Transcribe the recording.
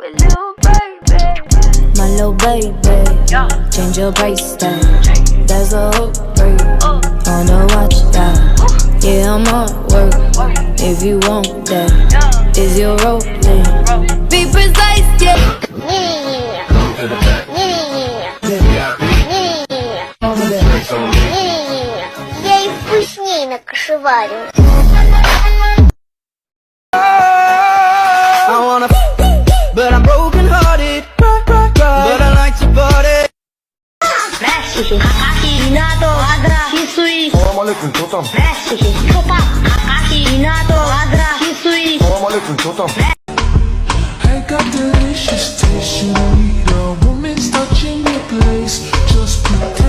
My little baby, change your price tag. That's a hook break. Wanna watch that? Yeah, I'm on work. If you want that, is your role? Be precise, yeah. Я и вкуснее накашеварю. I wanna but I'm broken hearted. But I like your body. Mexico, Akaki, Minato, Adra, Hisui. Salam aleyküm totam. Mexico, Copa, Akaki, Minato, Adra, Hisui. Salam aleyküm totam. I got delicious taste, you need a woman's touch in your place. Just pretend